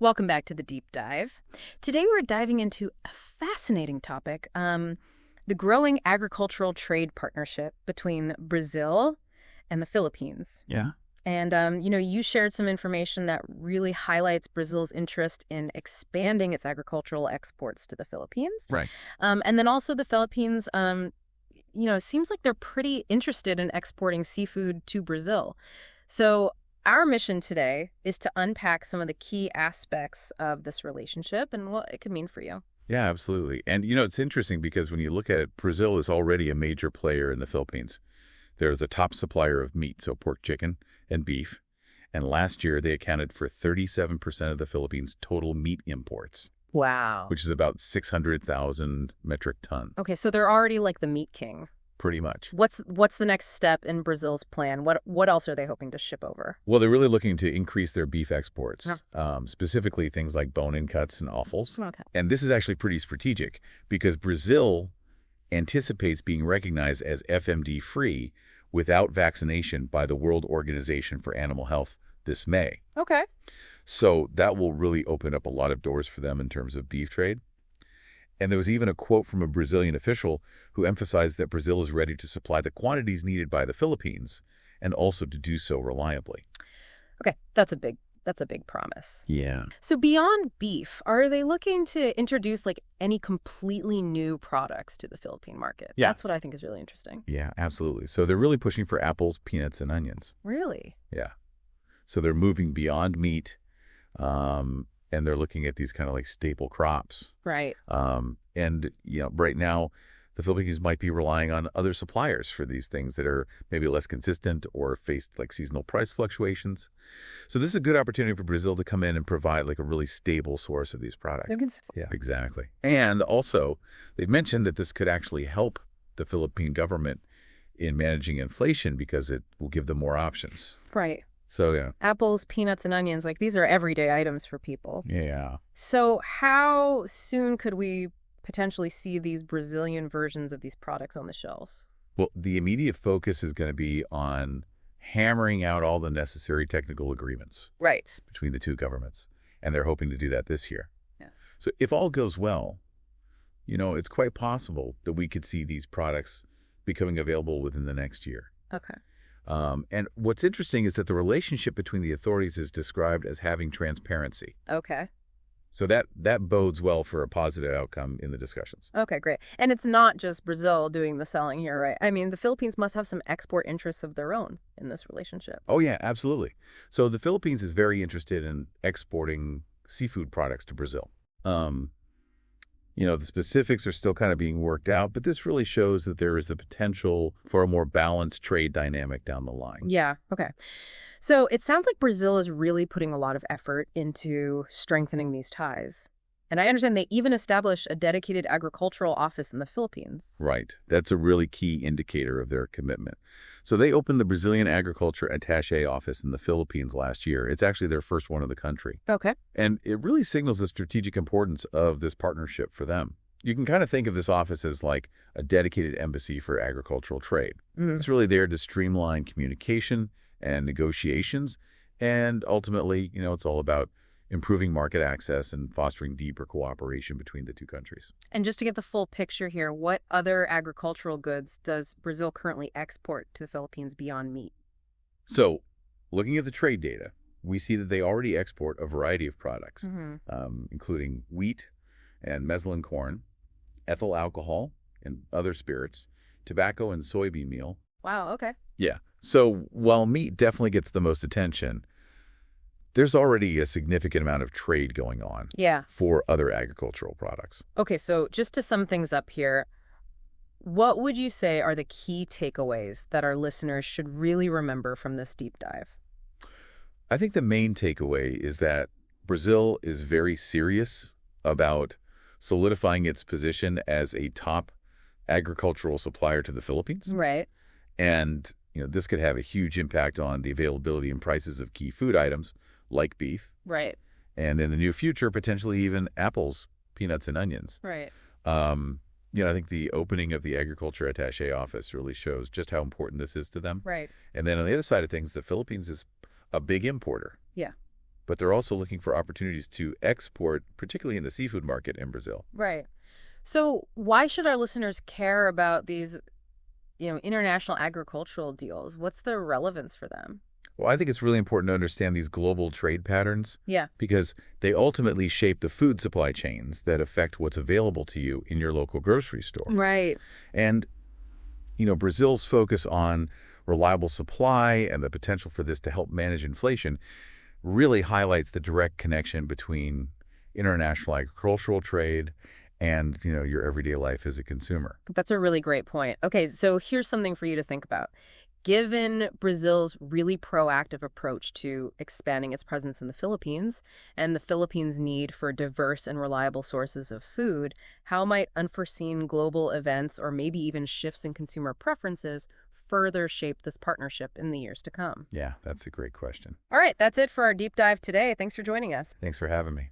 Welcome back to the deep dive. Today we're diving into a fascinating topic, the growing agricultural trade partnership between Brazil and the Philippines. Yeah. And, you shared some information that really highlights Brazil's interest in expanding its agricultural exports to the Philippines. Right. And then also the Philippines, it seems like they're pretty interested in exporting seafood to Brazil. So our mission today is to unpack some of the key aspects of this relationship and what it could mean for you. Yeah, absolutely. And, it's interesting because when you look at it, Brazil is already a major player in the Philippines. They're the top supplier of meat, so pork, chicken, and beef. And last year, they accounted for 37% of the Philippines' total meat imports. Wow. Which is about 600,000 metric tons. Okay, so they're already like the meat king. Pretty much. What's the next step in Brazil's plan? What else are they hoping to ship over? Well, they're really looking to increase their beef exports, specifically things like bone-in cuts and offals. Okay. And this is actually pretty strategic because Brazil anticipates being recognized as FMD-free without vaccination by the World Organization for Animal Health this May. Okay. So that will really open up a lot of doors for them in terms of beef trade. And there was even a quote from a Brazilian official who emphasized that Brazil is ready to supply the quantities needed by the Philippines and also to do so reliably. Okay, that's a big promise. Yeah. So beyond beef, are they looking to introduce any completely new products to the Philippine market? Yeah. That's what I think is really interesting. Yeah, absolutely. So they're really pushing for apples, peanuts, and onions. Really? Yeah. So they're moving beyond meat, and they're looking at these kind of staple crops. Right. And, right now, the Philippines might be relying on other suppliers for these things that are maybe less consistent or face seasonal price fluctuations. So this is a good opportunity for Brazil to come in and provide a really stable source of these products. Yeah, exactly. And also, they've mentioned that this could actually help the Philippine government in managing inflation because it will give them more options. Right. So, yeah. Apples, peanuts, and onions, these are everyday items for people. Yeah. So how soon could we potentially see these Brazilian versions of these products on the shelves? Well, the immediate focus is going to be on hammering out all the necessary technical agreements. Right. Between the two governments. And they're hoping to do that this year. Yeah. So if all goes well, it's quite possible that we could see these products becoming available within the next year. Okay. And what's interesting is that the relationship between the authorities is described as having transparency. Okay. So that bodes well for a positive outcome in the discussions. Okay, great. And it's not just Brazil doing the selling here, right? I mean, the Philippines must have some export interests of their own in this relationship. Oh, yeah, absolutely. So the Philippines is very interested in exporting seafood products to Brazil. The specifics are still kind of being worked out, but this really shows that there is the potential for a more balanced trade dynamic down the line. Yeah, okay. So it sounds like Brazil is really putting a lot of effort into strengthening these ties. And I understand they even established a dedicated agricultural office in the Philippines. Right. That's a really key indicator of their commitment. So they opened the Brazilian Agriculture Attaché office in the Philippines last year. It's actually their first one in the country. Okay. And it really signals the strategic importance of this partnership for them. You can kind of think of this office as a dedicated embassy for agricultural trade. Mm-hmm. It's really there to streamline communication and negotiations. And ultimately, it's all about improving market access and fostering deeper cooperation between the two countries. And just to get the full picture here, what other agricultural goods does Brazil currently export to the Philippines beyond meat? So, looking at the trade data, we see that they already export a variety of products, including wheat and mesclun corn, ethyl alcohol and other spirits, tobacco and soybean meal. Wow, okay. Yeah. So, while meat definitely gets the most attention, there's already a significant amount of trade going on for other agricultural products. Okay, so just to sum things up here, what would you say are the key takeaways that our listeners should really remember from this deep dive? I think the main takeaway is that Brazil is very serious about solidifying its position as a top agricultural supplier to the Philippines. Right. And, this could have a huge impact on the availability and prices of key food items like beef. Right. And in the near future, potentially even apples, peanuts, and onions. Right. I think the opening of the Agriculture Attaché office really shows just how important this is to them. Right. And then on the other side of things, the Philippines is a big importer. Yeah. but they're also looking for opportunities to export, particularly in the seafood market in Brazil. Right. So why should our listeners care about these, international agricultural deals? What's the relevance for them? Well, I think it's really important to understand these global trade patterns Yeah. because they ultimately shape the food supply chains that affect what's available to you in your local grocery store. Right. And, Brazil's focus on reliable supply and the potential for this to help manage inflation really highlights the direct connection between international agricultural trade and, your everyday life as a consumer. That's a really great point. Okay, so here's something for you to think about. Given Brazil's really proactive approach to expanding its presence in the Philippines and the Philippines' need for diverse and reliable sources of food, how might unforeseen global events or maybe even shifts in consumer preferences further shape this partnership in the years to come? Yeah, that's a great question. All right, that's it for our deep dive today. Thanks for joining us. Thanks for having me.